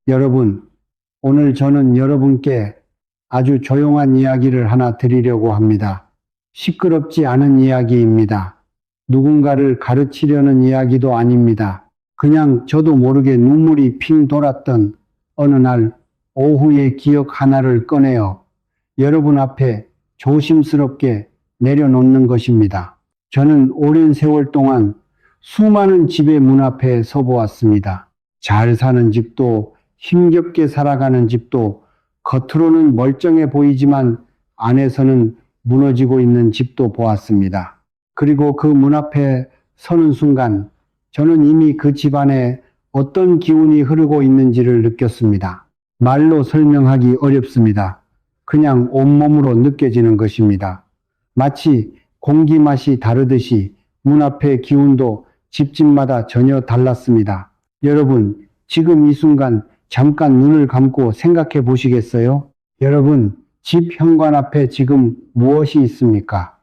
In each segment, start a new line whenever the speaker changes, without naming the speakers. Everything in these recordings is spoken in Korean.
여러분, 오늘 저는 여러분께 아주 조용한 이야기를 하나 드리려고 합니다. 시끄럽지 않은 이야기입니다. 누군가를 가르치려는 이야기도 아닙니다. 그냥 저도 모르게 눈물이 핑 돌았던 어느 날 오후의 기억 하나를 꺼내어 여러분 앞에 조심스럽게 내려놓는 것입니다. 저는 오랜 세월 동안 수많은 집의 문 앞에 서보았습니다. 잘 사는 집도 힘겹게 살아가는 집도 겉으로는 멀쩡해 보이지만 안에서는 무너지고 있는 집도 보았습니다. 그리고 그 문 앞에 서는 순간 저는 이미 그 집안에 어떤 기운이 흐르고 있는지를 느꼈습니다. 말로 설명하기 어렵습니다. 그냥 온몸으로 느껴지는 것입니다. 마치 공기 맛이 다르듯이 문 앞의 기운도 집집마다 전혀 달랐습니다. 여러분, 지금 이 순간 잠깐 눈을 감고 생각해 보시겠어요? 여러분, 집 현관 앞에 지금 무엇이 있습니까?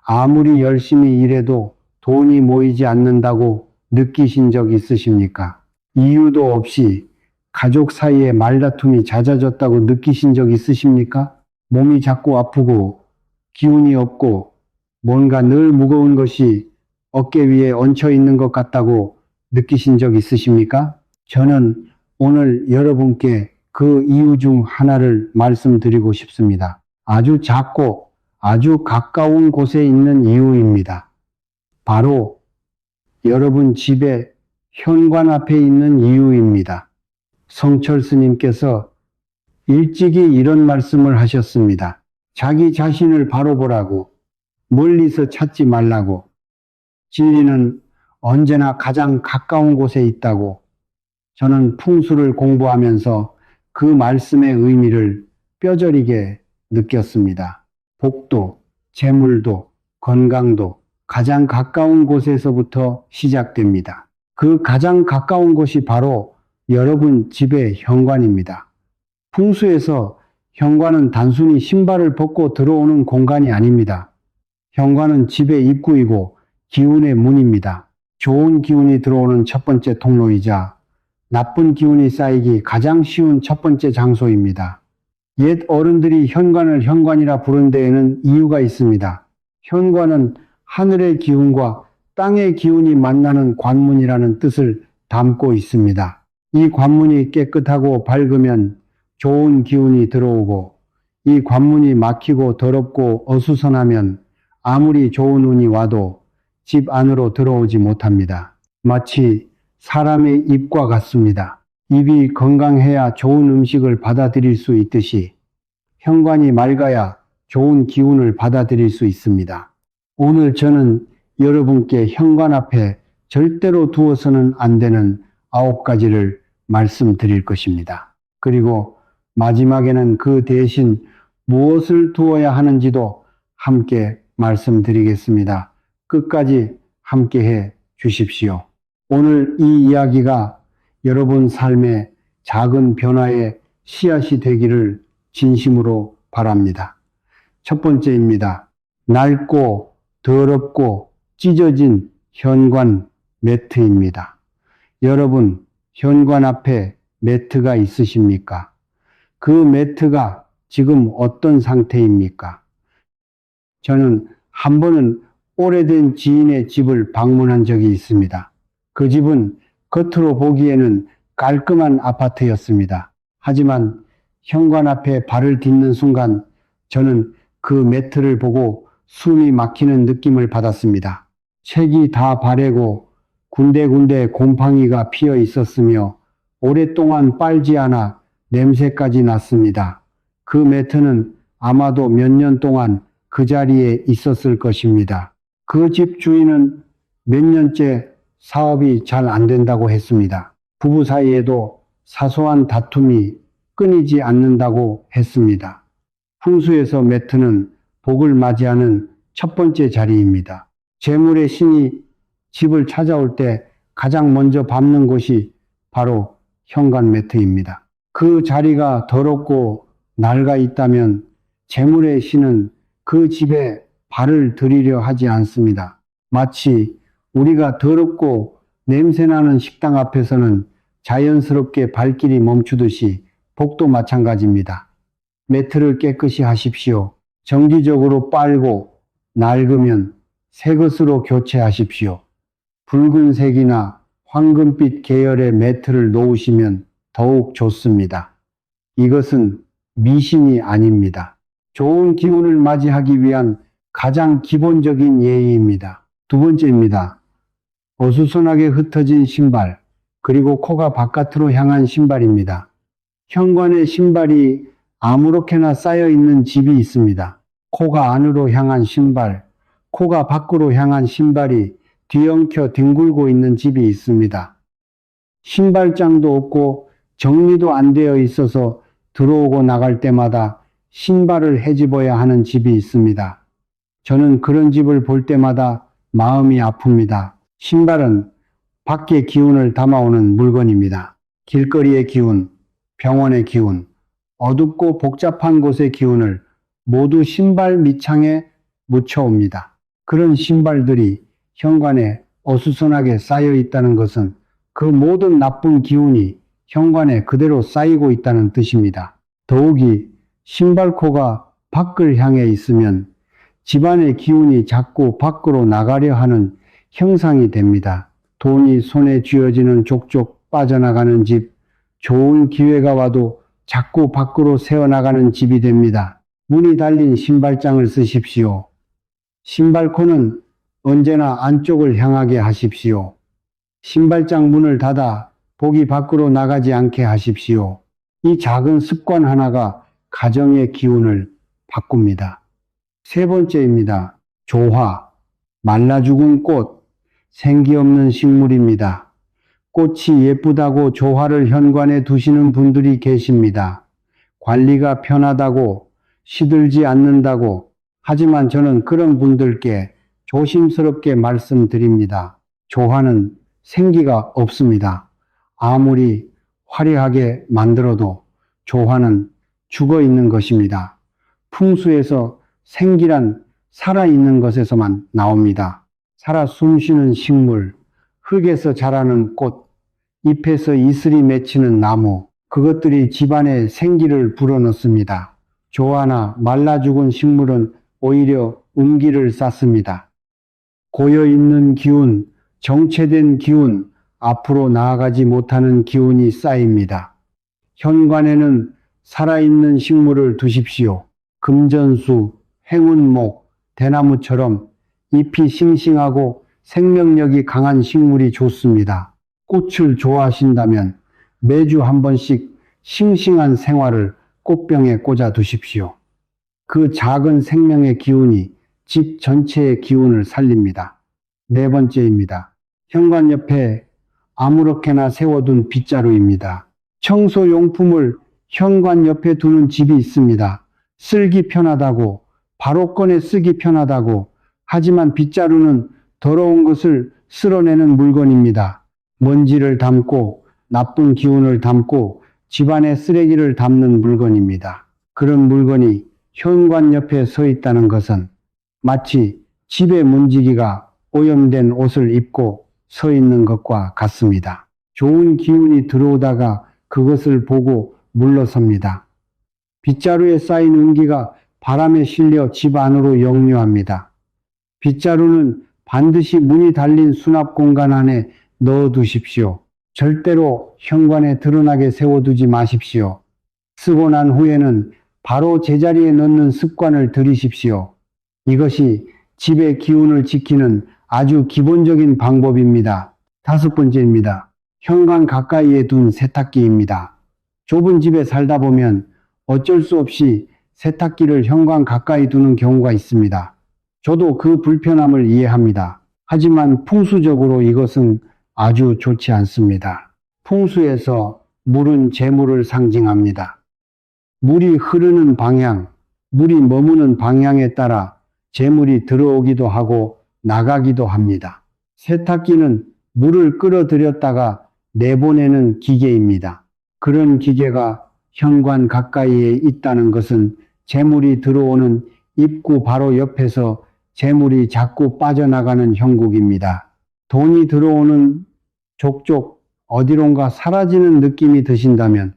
아무리 열심히 일해도 돈이 모이지 않는다고 느끼신 적 있으십니까? 이유도 없이 가족 사이에 말다툼이 잦아졌다고 느끼신 적 있으십니까? 몸이 자꾸 아프고 기운이 없고 뭔가 늘 무거운 것이 어깨 위에 얹혀 있는 것 같다고 느끼신 적 있으십니까? 저는 오늘 여러분께 그 이유 중 하나를 말씀드리고 싶습니다. 아주 작고 아주 가까운 곳에 있는 이유입니다. 바로 여러분 집의 현관 앞에 있는 이유입니다. 성철 스님께서 일찍이 이런 말씀을 하셨습니다. 자기 자신을 바로 보라고, 멀리서 찾지 말라고, 진리는 언제나 가장 가까운 곳에 있다고. 저는 풍수를 공부하면서 그 말씀의 의미를 뼈저리게 느꼈습니다. 복도, 재물도, 건강도 가장 가까운 곳에서부터 시작됩니다. 그 가장 가까운 곳이 바로 여러분 집의 현관입니다. 풍수에서 현관은 단순히 신발을 벗고 들어오는 공간이 아닙니다. 현관은 집의 입구이고 기운의 문입니다. 좋은 기운이 들어오는 첫 번째 통로이자 나쁜 기운이 쌓이기 가장 쉬운 첫 번째 장소입니다. 옛 어른들이 현관을 현관이라 부른 데에는 이유가 있습니다. 현관은 하늘의 기운과 땅의 기운이 만나는 관문이라는 뜻을 담고 있습니다. 이 관문이 깨끗하고 밝으면 좋은 기운이 들어오고, 이 관문이 막히고 더럽고 어수선하면 아무리 좋은 운이 와도 집 안으로 들어오지 못합니다. 마치 사람의 입과 같습니다. 입이 건강해야 좋은 음식을 받아들일 수 있듯이 현관이 맑아야 좋은 기운을 받아들일 수 있습니다. 오늘 저는 여러분께 현관 앞에 절대로 두어서는 안 되는 9가지를 말씀드릴 것입니다. 그리고 마지막에는 그 대신 무엇을 두어야 하는지도 함께 말씀드리겠습니다. 끝까지 함께 해 주십시오. 오늘 이 이야기가 여러분 삶의 작은 변화의 씨앗이 되기를 진심으로 바랍니다. 첫 번째입니다. 낡고 더럽고 찢어진 현관 매트입니다. 여러분, 현관 앞에 매트가 있으십니까? 그 매트가 지금 어떤 상태입니까? 저는 한 번은 오래된 지인의 집을 방문한 적이 있습니다. 그 집은 겉으로 보기에는 깔끔한 아파트였습니다. 하지만 현관 앞에 발을 딛는 순간 저는 그 매트를 보고 숨이 막히는 느낌을 받았습니다. 색이 다 바래고 군데군데 곰팡이가 피어 있었으며 오랫동안 빨지 않아 냄새까지 났습니다. 그 매트는 아마도 몇 년 동안 그 자리에 있었을 것입니다. 그 집 주인은 몇 년째 사업이 잘 안 된다고 했습니다. 부부 사이에도 사소한 다툼이 끊이지 않는다고 했습니다. 풍수에서 매트는 복을 맞이하는 첫 번째 자리입니다. 재물의 신이 집을 찾아올 때 가장 먼저 밟는 곳이 바로 현관 매트입니다. 그 자리가 더럽고 낡아 있다면 재물의 신은 그 집에 발을 들이려 하지 않습니다. 마치 우리가 더럽고 냄새나는 식당 앞에서는 자연스럽게 발길이 멈추듯이 복도 마찬가지입니다. 매트를 깨끗이 하십시오. 정기적으로 빨고 낡으면 새 것으로 교체하십시오. 붉은색이나 황금빛 계열의 매트를 놓으시면 더욱 좋습니다. 이것은 미신이 아닙니다. 좋은 기운을 맞이하기 위한 가장 기본적인 예의입니다. 두 번째입니다. 어수선하게 흩어진 신발, 그리고 코가 바깥으로 향한 신발입니다. 현관에 신발이 아무렇게나 쌓여 있는 집이 있습니다. 코가 안으로 향한 신발, 코가 밖으로 향한 신발이 뒤엉켜 뒹굴고 있는 집이 있습니다. 신발장도 없고 정리도 안 되어 있어서 들어오고 나갈 때마다 신발을 헤집어야 하는 집이 있습니다. 저는 그런 집을 볼 때마다 마음이 아픕니다. 신발은 밖의 기운을 담아오는 물건입니다. 길거리의 기운, 병원의 기운, 어둡고 복잡한 곳의 기운을 모두 신발 밑창에 묻혀옵니다. 그런 신발들이 현관에 어수선하게 쌓여 있다는 것은 그 모든 나쁜 기운이 현관에 그대로 쌓이고 있다는 뜻입니다. 더욱이 신발코가 밖을 향해 있으면 집안의 기운이 자꾸 밖으로 나가려 하는 형상이 됩니다. 돈이 손에 쥐어지는 족족 빠져나가는 집, 좋은 기회가 와도 자꾸 밖으로 새어나가는 집이 됩니다. 문이 달린 신발장을 쓰십시오. 신발코는 언제나 안쪽을 향하게 하십시오. 신발장 문을 닫아 복이 밖으로 나가지 않게 하십시오. 이 작은 습관 하나가 가정의 기운을 바꿉니다. 세 번째입니다. 조화, 말라 죽은 꽃, 생기 없는 식물입니다. 꽃이 예쁘다고 조화를 현관에 두시는 분들이 계십니다. 관리가 편하다고, 시들지 않는다고, 하지만 저는 그런 분들께 조심스럽게 말씀드립니다. 조화는 생기가 없습니다. 아무리 화려하게 만들어도 조화는 죽어 있는 것입니다. 풍수에서 생기란 살아있는 것에서만 나옵니다. 살아 숨쉬는 식물, 흙에서 자라는 꽃, 잎에서 이슬이 맺히는 나무, 그것들이 집안에 생기를 불어넣습니다. 조화나 말라 죽은 식물은 오히려 음기를 쌓습니다. 고여있는 기운, 정체된 기운, 앞으로 나아가지 못하는 기운이 쌓입니다. 현관에는 살아있는 식물을 두십시오. 금전수, 행운목, 대나무처럼 잎이 싱싱하고 생명력이 강한 식물이 좋습니다. 꽃을 좋아하신다면 매주 한 번씩 싱싱한 생화를 꽃병에 꽂아 두십시오. 그 작은 생명의 기운이 집 전체의 기운을 살립니다. 네 번째입니다. 현관 옆에 아무렇게나 세워둔 빗자루입니다. 청소용품을 현관 옆에 두는 집이 있습니다. 쓸기 편하다고, 바로 꺼내 쓰기 편하다고, 하지만 빗자루는 더러운 것을 쓸어내는 물건입니다. 먼지를 담고 나쁜 기운을 담고 집안의 쓰레기를 담는 물건입니다. 그런 물건이 현관 옆에 서 있다는 것은 마치 집의 문지기가 오염된 옷을 입고 서 있는 것과 같습니다. 좋은 기운이 들어오다가 그것을 보고 물러섭니다. 빗자루에 쌓인 운기가 바람에 실려 집 안으로 역류합니다. 빗자루는 반드시 문이 달린 수납 공간 안에 넣어 두십시오. 절대로 현관에 드러나게 세워두지 마십시오. 쓰고 난 후에는 바로 제자리에 넣는 습관을 들이십시오. 이것이 집의 기운을 지키는 아주 기본적인 방법입니다. 다섯 번째입니다. 현관 가까이에 둔 세탁기입니다. 좁은 집에 살다 보면 어쩔 수 없이 세탁기를 현관 가까이 두는 경우가 있습니다. 저도 그 불편함을 이해합니다. 하지만 풍수적으로 이것은 아주 좋지 않습니다. 풍수에서 물은 재물을 상징합니다. 물이 흐르는 방향, 물이 머무는 방향에 따라 재물이 들어오기도 하고 나가기도 합니다. 세탁기는 물을 끌어들였다가 내보내는 기계입니다. 그런 기계가 현관 가까이에 있다는 것은 재물이 들어오는 입구 바로 옆에서 재물이 자꾸 빠져나가는 형국입니다. 돈이 들어오는 족족 어디론가 사라지는 느낌이 드신다면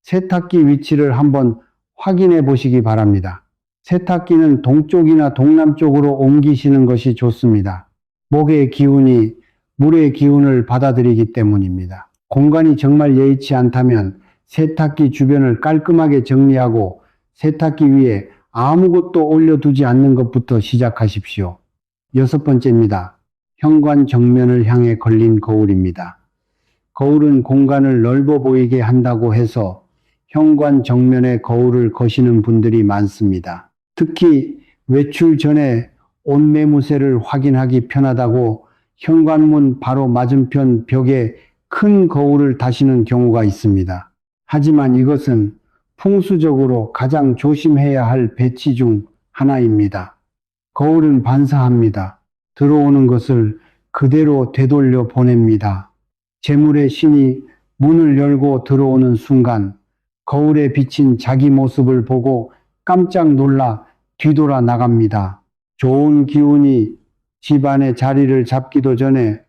세탁기 위치를 한번 확인해 보시기 바랍니다. 세탁기는 동쪽이나 동남쪽으로 옮기시는 것이 좋습니다. 목의 기운이 물의 기운을 받아들이기 때문입니다. 공간이 정말 여의치 않다면 세탁기 주변을 깔끔하게 정리하고 세탁기 위에 아무것도 올려두지 않는 것부터 시작하십시오. 6번째입니다. 현관 정면을 향해 걸린 거울입니다. 거울은 공간을 넓어 보이게 한다고 해서 현관 정면에 거울을 거시는 분들이 많습니다. 특히 외출 전에 옷 매무새를 확인하기 편하다고 현관문 바로 맞은편 벽에 큰 거울을 다시는 경우가 있습니다. 하지만 이것은 풍수적으로 가장 조심해야 할 배치 중 하나입니다. 거울은 반사합니다. 들어오는 것을 그대로 되돌려 보냅니다. 재물의 신이 문을 열고 들어오는 순간 거울에 비친 자기 모습을 보고 깜짝 놀라 뒤돌아 나갑니다. 좋은 기운이 집안에 자리를 잡기도 전에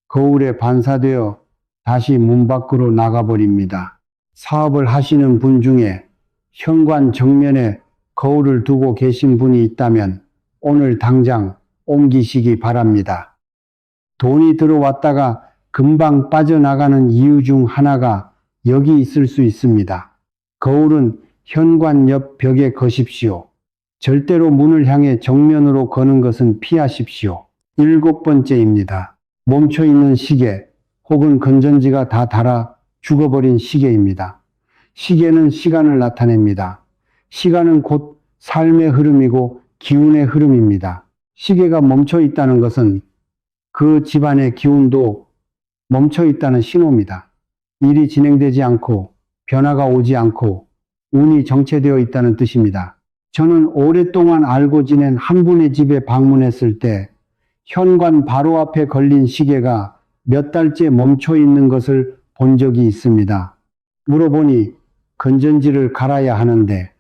거울에 반사되어 다시 문 밖으로 나가버립니다. 사업을 하시는 분 중에 현관 정면에 거울을 두고 계신 분이 있다면 오늘 당장 옮기시기 바랍니다. 돈이 들어왔다가 금방 빠져나가는 이유 중 하나가 여기 있을 수 있습니다. 거울은 현관 옆 벽에 거십시오. 절대로 문을 향해 정면으로 거는 것은 피하십시오. 7번째입니다. 멈춰있는 시계 혹은 건전지가 다 닳아 죽어버린 시계입니다. 시계는 시간을 나타냅니다. 시간은 곧 삶의 흐름이고 기운의 흐름입니다. 시계가 멈춰 있다는 것은 그 집안의 기운도 멈춰 있다는 신호입니다. 일이 진행되지 않고 변화가 오지 않고 운이 정체되어 있다는 뜻입니다. 저는 오랫동안 알고 지낸 한 분의 집에 방문했을 때 현관 바로 앞에 걸린 시계가 몇 달째 멈춰 있는 것을 본 적이 있습니다. 물어보니 건전지를 갈아야 하는데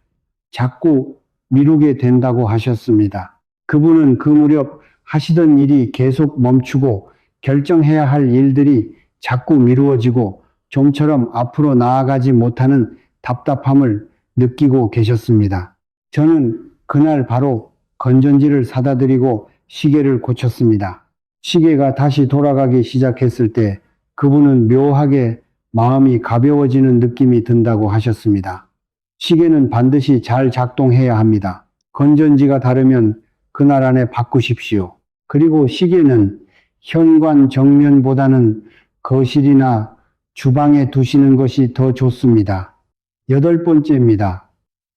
자꾸 미루게 된다고 하셨습니다. 그분은 그 무렵 하시던 일이 계속 멈추고 결정해야 할 일들이 자꾸 미루어지고 좀처럼 앞으로 나아가지 못하는 답답함을 느끼고 계셨습니다. 저는 그날 바로 건전지를 사다 드리고 시계를 고쳤습니다. 시계가 다시 돌아가기 시작했을 때 그분은 묘하게 마음이 가벼워지는 느낌이 든다고 하셨습니다. 시계는 반드시 잘 작동해야 합니다. 건전지가 다르면 그날 안에 바꾸십시오. 그리고 시계는 현관 정면보다는 거실이나 주방에 두시는 것이 더 좋습니다. 8번째입니다.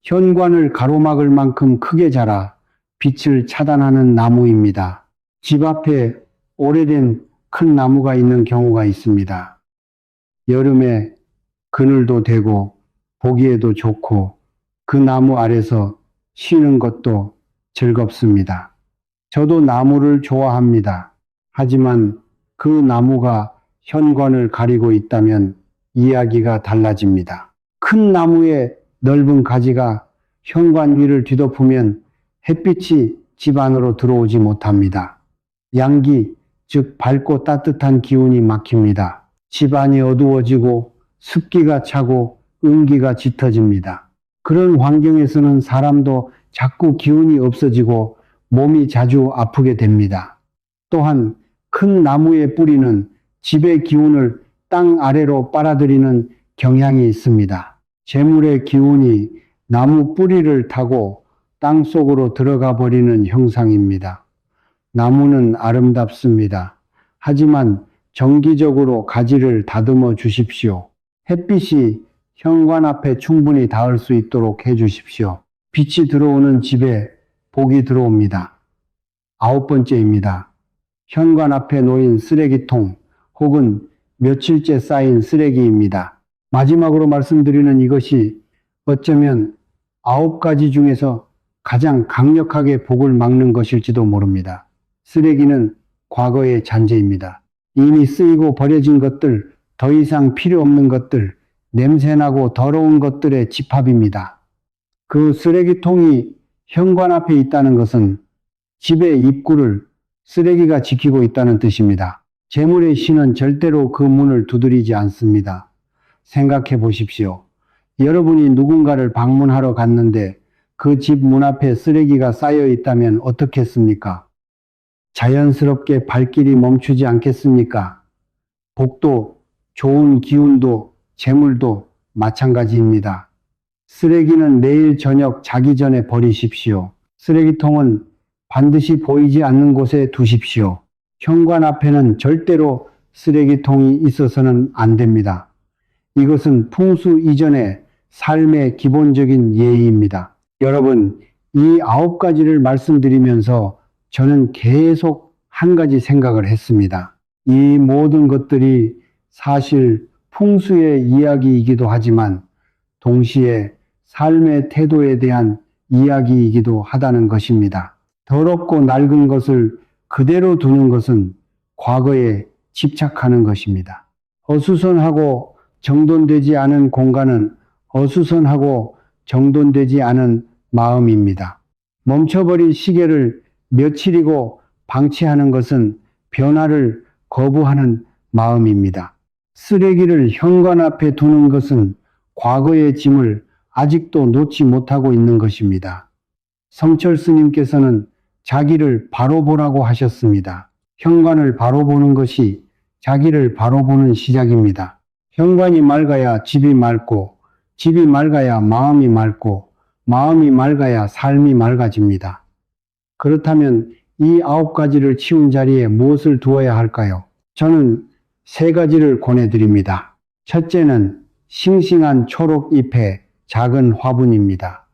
현관을 가로막을 만큼 크게 자라 빛을 차단하는 나무입니다. 집 앞에 오래된 큰 나무가 있는 경우가 있습니다. 여름에 그늘도 되고 보기에도 좋고 그 나무 아래서 쉬는 것도 즐겁습니다. 저도 나무를 좋아합니다. 하지만 그 나무가 현관을 가리고 있다면 이야기가 달라집니다. 큰 나무의 넓은 가지가 현관 위를 뒤덮으면 햇빛이 집 안으로 들어오지 못합니다. 양기, 즉 밝고 따뜻한 기운이 막힙니다. 집안이 어두워지고 습기가 차고 음기가 짙어집니다. 그런 환경에서는 사람도 자꾸 기운이 없어지고 몸이 자주 아프게 됩니다. 또한 큰 나무의 뿌리는 집의 기운을 땅 아래로 빨아들이는 경향이 있습니다. 재물의 기운이 나무 뿌리를 타고 땅 속으로 들어가 버리는 형상입니다. 나무는 아름답습니다. 하지만 정기적으로 가지를 다듬어 주십시오. 햇빛이 현관 앞에 충분히 닿을 수 있도록 해 주십시오. 빛이 들어오는 집에 복이 들어옵니다. 9번째입니다. 현관 앞에 놓인 쓰레기통 혹은 며칠째 쌓인 쓰레기입니다. 마지막으로 말씀드리는 이것이 어쩌면 9가지 중에서 가장 강력하게 복을 막는 것일지도 모릅니다. 쓰레기는 과거의 잔재입니다. 이미 쓰이고 버려진 것들, 더 이상 필요 없는 것들, 냄새나고 더러운 것들의 집합입니다. 그 쓰레기통이 현관 앞에 있다는 것은 집의 입구를 쓰레기가 지키고 있다는 뜻입니다. 재물의 신은 절대로 그 문을 두드리지 않습니다. 생각해 보십시오. 여러분이 누군가를 방문하러 갔는데 그 집 문 앞에 쓰레기가 쌓여 있다면 어떻겠습니까? 자연스럽게 발길이 멈추지 않겠습니까? 복도, 좋은 기운도, 재물도 마찬가지입니다. 쓰레기는 매일 저녁 자기 전에 버리십시오. 쓰레기통은 반드시 보이지 않는 곳에 두십시오. 현관 앞에는 절대로 쓰레기통이 있어서는 안 됩니다. 이것은 풍수 이전의 삶의 기본적인 예의입니다. 여러분, 이 9가지를 말씀드리면서 저는 계속 한 가지 생각을 했습니다. 이 모든 것들이 사실 풍수의 이야기이기도 하지만 동시에 삶의 태도에 대한 이야기이기도 하다는 것입니다. 더럽고 낡은 것을 그대로 두는 것은 과거에 집착하는 것입니다. 어수선하고 정돈되지 않은 공간은 어수선하고 정돈되지 않은 마음입니다. 멈춰버린 시계를 며칠이고 방치하는 것은 변화를 거부하는 마음입니다. 쓰레기를 현관 앞에 두는 것은 과거의 짐을 아직도 놓지 못하고 있는 것입니다. 성철 스님께서는 자기를 바로 보라고 하셨습니다. 현관을 바로 보는 것이 자기를 바로 보는 시작입니다. 현관이 맑아야 집이 맑고, 집이 맑아야 마음이 맑고, 마음이 맑아야 삶이 맑아집니다. 그렇다면 이 9가지를 치운 자리에 무엇을 두어야 할까요? 저는 3가지를 권해드립니다. 첫째는 싱싱한 초록 잎의 작은 화분입니다.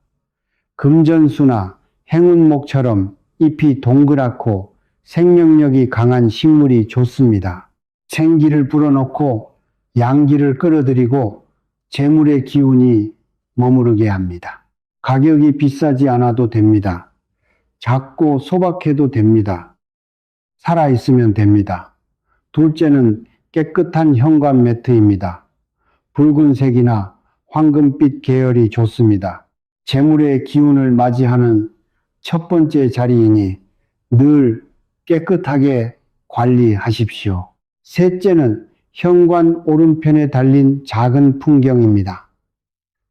금전수나 행운목처럼 잎이 동그랗고 생명력이 강한 식물이 좋습니다. 생기를 불어넣고 양기를 끌어들이고 재물의 기운이 머무르게 합니다. 가격이 비싸지 않아도 됩니다. 작고 소박해도 됩니다. 살아있으면 됩니다. 둘째는 깨끗한 현관 매트입니다. 붉은색이나 황금빛 계열이 좋습니다. 재물의 기운을 맞이하는 첫 번째 자리이니 늘 깨끗하게 관리하십시오. 셋째는 현관 오른편에 달린 작은 풍경입니다.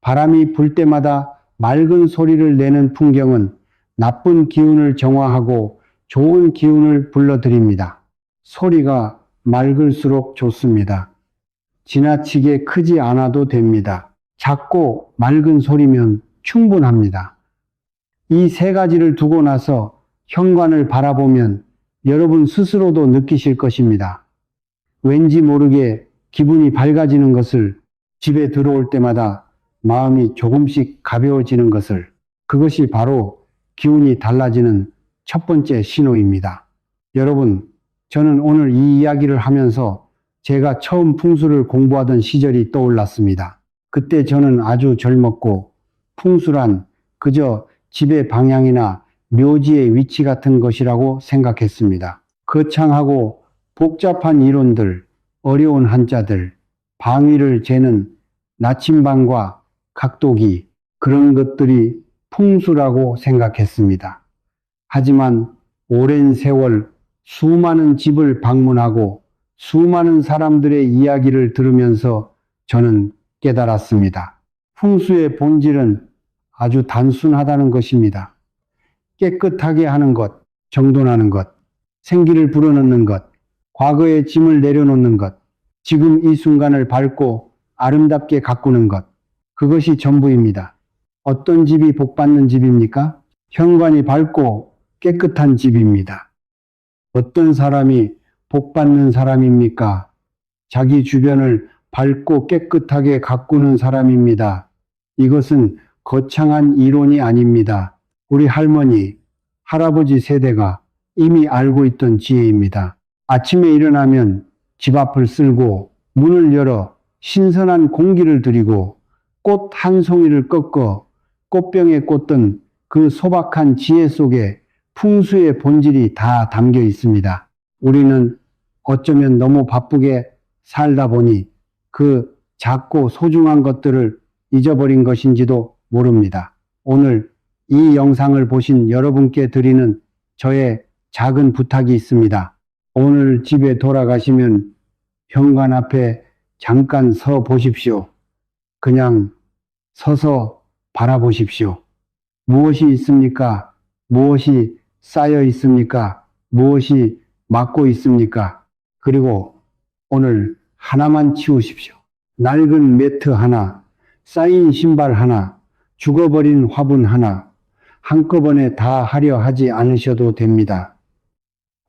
바람이 불 때마다 맑은 소리를 내는 풍경은 나쁜 기운을 정화하고 좋은 기운을 불러들입니다. 소리가 맑을수록 좋습니다. 지나치게 크지 않아도 됩니다. 작고 맑은 소리면 충분합니다. 이 3가지를 두고 나서 현관을 바라보면 여러분 스스로도 느끼실 것입니다. 왠지 모르게 기분이 밝아지는 것을, 집에 들어올 때마다 마음이 조금씩 가벼워지는 것을, 그것이 바로 기운이 달라지는 첫 번째 신호입니다. 여러분, 저는 오늘 이 이야기를 하면서 제가 처음 풍수를 공부하던 시절이 떠올랐습니다. 그때 저는 아주 젊었고 풍수란 그저 집의 방향이나 묘지의 위치 같은 것이라고 생각했습니다. 거창하고 복잡한 이론들, 어려운 한자들, 방위를 재는 나침반과 각도기, 그런 것들이 풍수라고 생각했습니다. 하지만 오랜 세월 수많은 집을 방문하고 수많은 사람들의 이야기를 들으면서 저는 깨달았습니다. 풍수의 본질은 아주 단순하다는 것입니다. 깨끗하게 하는 것, 정돈하는 것, 생기를 불어넣는 것, 과거의 짐을 내려놓는 것, 지금 이 순간을 밝고 아름답게 가꾸는 것, 그것이 전부입니다. 어떤 집이 복받는 집입니까? 현관이 밝고 깨끗한 집입니다. 어떤 사람이 복받는 사람입니까? 자기 주변을 밝고 깨끗하게 가꾸는 사람입니다. 이것은 거창한 이론이 아닙니다. 우리 할머니, 할아버지 세대가 이미 알고 있던 지혜입니다. 아침에 일어나면 집 앞을 쓸고 문을 열어 신선한 공기를 들이고 꽃 한 송이를 꺾어 꽃병에 꽂던 그 소박한 지혜 속에 풍수의 본질이 다 담겨 있습니다. 우리는 어쩌면 너무 바쁘게 살다 보니 그 작고 소중한 것들을 잊어버린 것인지도 모릅니다. 오늘 이 영상을 보신 여러분께 드리는 저의 작은 부탁이 있습니다. 오늘 집에 돌아가시면 현관 앞에 잠깐 서 보십시오. 그냥 서서 바라보십시오. 무엇이 있습니까? 무엇이 쌓여 있습니까? 무엇이 막고 있습니까? 그리고 오늘 하나만 치우십시오. 낡은 매트 하나, 쌓인 신발 하나, 죽어버린 화분 하나, 한꺼번에 다 하려 하지 않으셔도 됩니다.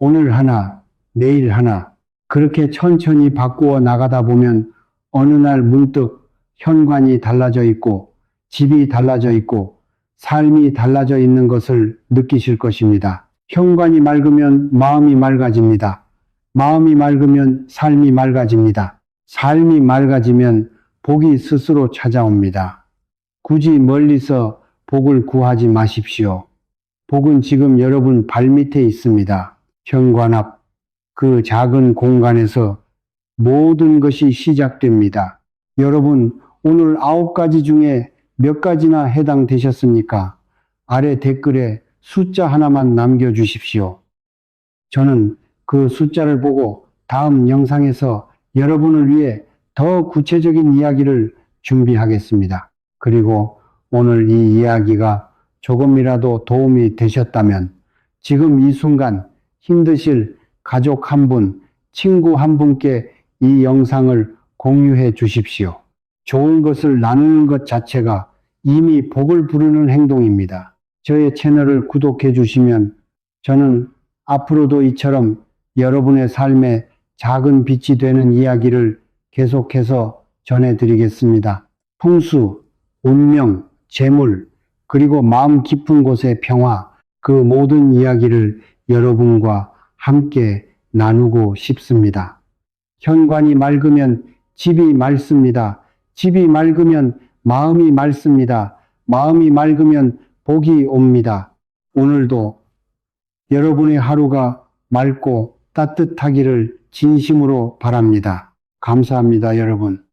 오늘 하나, 내일 하나, 그렇게 천천히 바꾸어 나가다 보면 어느 날 문득 현관이 달라져 있고, 집이 달라져 있고, 삶이 달라져 있는 것을 느끼실 것입니다. 현관이 맑으면 마음이 맑아집니다. 마음이 맑으면 삶이 맑아집니다. 삶이 맑아지면 복이 스스로 찾아옵니다. 굳이 멀리서 복을 구하지 마십시오. 복은 지금 여러분 발밑에 있습니다. 현관 앞 그 작은 공간에서 모든 것이 시작됩니다. 여러분, 오늘 9가지 중에 몇 가지나 해당되셨습니까? 아래 댓글에 숫자 하나만 남겨주십시오. 저는 그 숫자를 보고 다음 영상에서 여러분을 위해 더 구체적인 이야기를 준비하겠습니다. 그리고 오늘 이 이야기가 조금이라도 도움이 되셨다면 지금 이 순간 힘드실 가족 한 분, 친구 한 분께 이 영상을 공유해 주십시오. 좋은 것을 나누는 것 자체가 이미 복을 부르는 행동입니다. 저의 채널을 구독해 주시면 저는 앞으로도 이처럼 여러분의 삶에 작은 빛이 되는 이야기를 계속해서 전해드리겠습니다. 풍수, 운명, 재물, 그리고 마음 깊은 곳의 평화, 그 모든 이야기를 여러분과 함께 나누고 싶습니다. 현관이 맑으면 집이 맑습니다. 집이 맑으면 마음이 맑습니다. 마음이 맑으면 복이 옵니다. 오늘도 여러분의 하루가 맑고 따뜻하기를 진심으로 바랍니다. 감사합니다, 여러분.